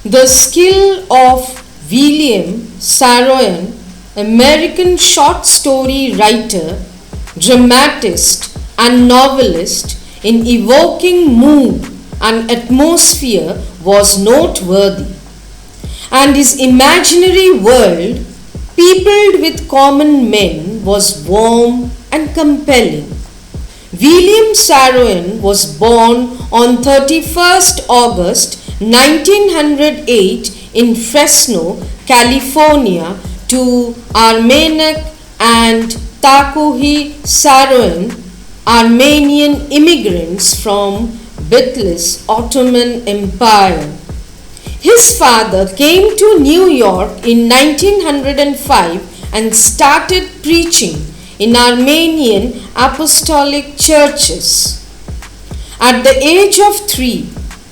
The skill of William Saroyan, American short story writer, dramatist, and novelist, in evoking mood and atmosphere was noteworthy, and his imaginary world, peopled with common men, was warm and compelling. William Saroyan was born on 31st August 1908 in Fresno, California, to Armenek and Takuhi Saroyan, Armenian immigrants from Bitlis, Ottoman Empire. His father came to New York in 1905 and started preaching in Armenian apostolic churches. At the age of 3,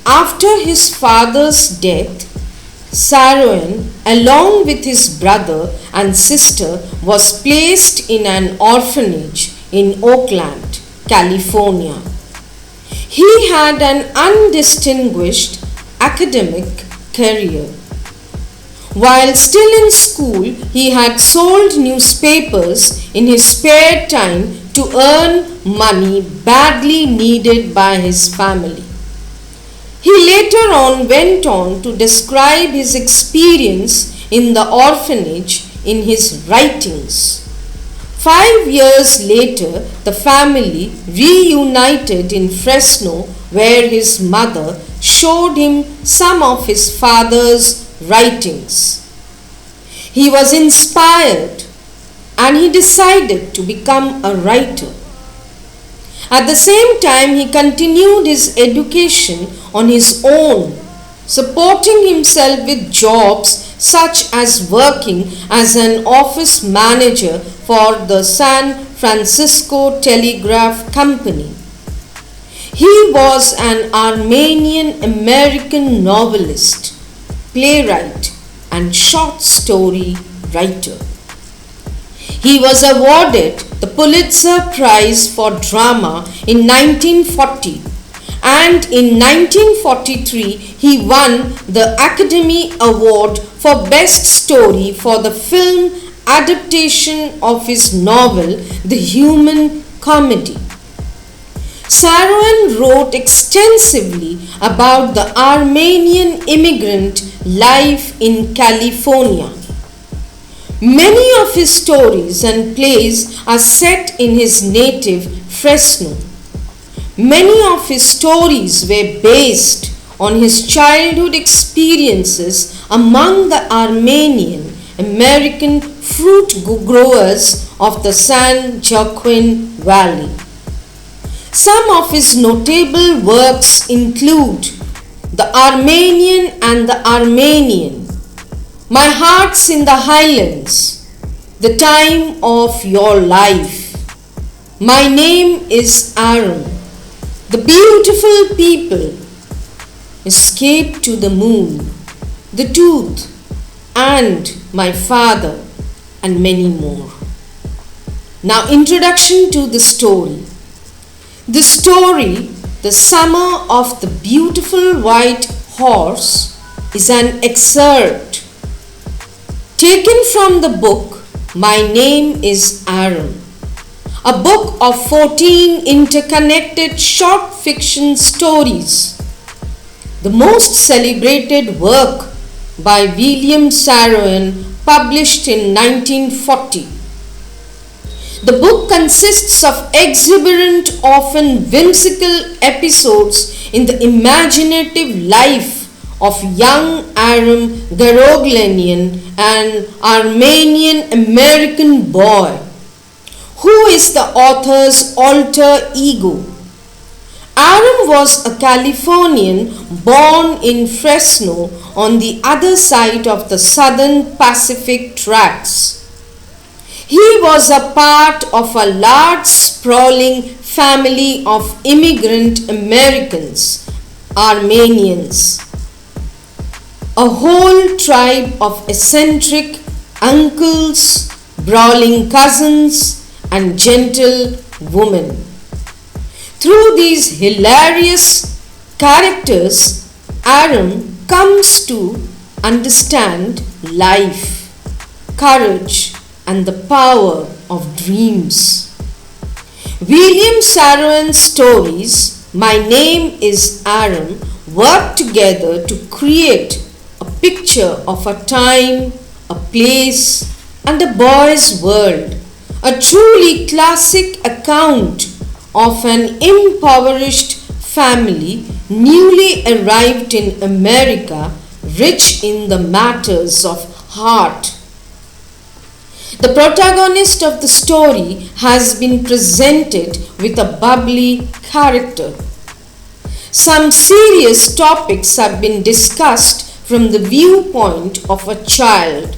after his father's death, Saroyan, along with his brother and sister, was placed in an orphanage in Oakland, California. He had an undistinguished academic career. While still in school, he had sold newspapers in his spare time to earn money badly needed by his family. He later on went on to describe his experience in the orphanage in his writings. 5 years later, the family reunited in Fresno, where his mother showed him some of his father's writings. He was inspired and he decided to become a writer. At the same time, he continued his education on his own, supporting himself with jobs such as working as an office manager for the San Francisco Telegraph Company. He was an Armenian American novelist, playwright, and short story writer. He was awarded the Pulitzer Prize for Drama in 1940, and in 1943 he won the Academy Award for Best Story for the film adaptation of his novel The Human Comedy. Saroyan wrote extensively about the Armenian immigrant life in California. Many of his stories and plays are set in his native Fresno. Many of his stories were based on his childhood experiences among the Armenian American fruit growers of the San Joaquin Valley. Some of his notable works include The Armenian and the Armenian, My Heart's in the Highlands, The Time of Your Life, My Name is Aram, The Beautiful People, Escape to the Moon, The Tooth, and My Father, and many more. Now, introduction to the story. The story, The Summer of the Beautiful White Horse, is an excerpt taken from the book My Name is Aram, a book of 14 interconnected short fiction stories, the most celebrated work by William Saroyan, published in 1940. The book consists of exuberant, often whimsical episodes in the imaginative life of young Aram Garoglenian, an Armenian American boy who is the author's alter ego. Aram was a Californian born in Fresno on the other side of the Southern Pacific Tracts. He was a part of a large sprawling family of immigrant Americans, Armenians, a whole tribe of eccentric uncles, brawling cousins, and gentle women. Through these hilarious characters, Aram comes to understand life, courage, and the power of dreams. William Saroyan's stories, My Name is Aram, work together to create a picture of a time, a place, and a boy's world, a truly classic account of an impoverished family newly arrived in America, rich in the matters of heart. The protagonist of the story has been presented with a bubbly character. Some serious topics have been discussed from the viewpoint of a child.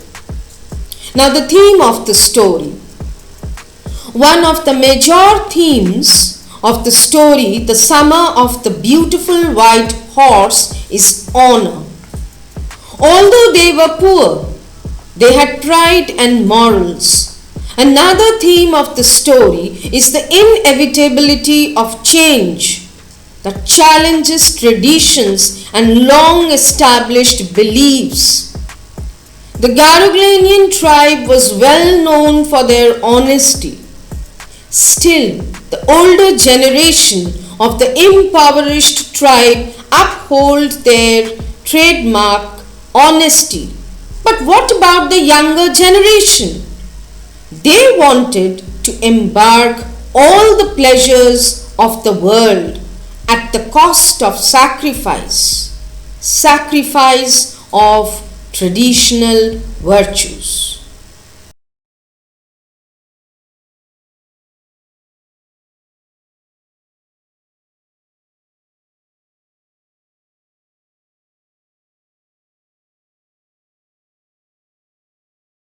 Now, the theme of the story. One of the major themes of the story, The Summer of the Beautiful White Horse, is honor. Although they were poor, they had pride and morals. Another theme of the story is the inevitability of change that challenges traditions and long established beliefs. The Garoglanian tribe was well known for their honesty. Still, the older generation of the impoverished tribe uphold their trademark honesty. But what about the younger generation? They wanted to embark all the pleasures of the world at the cost of sacrifice of traditional virtues.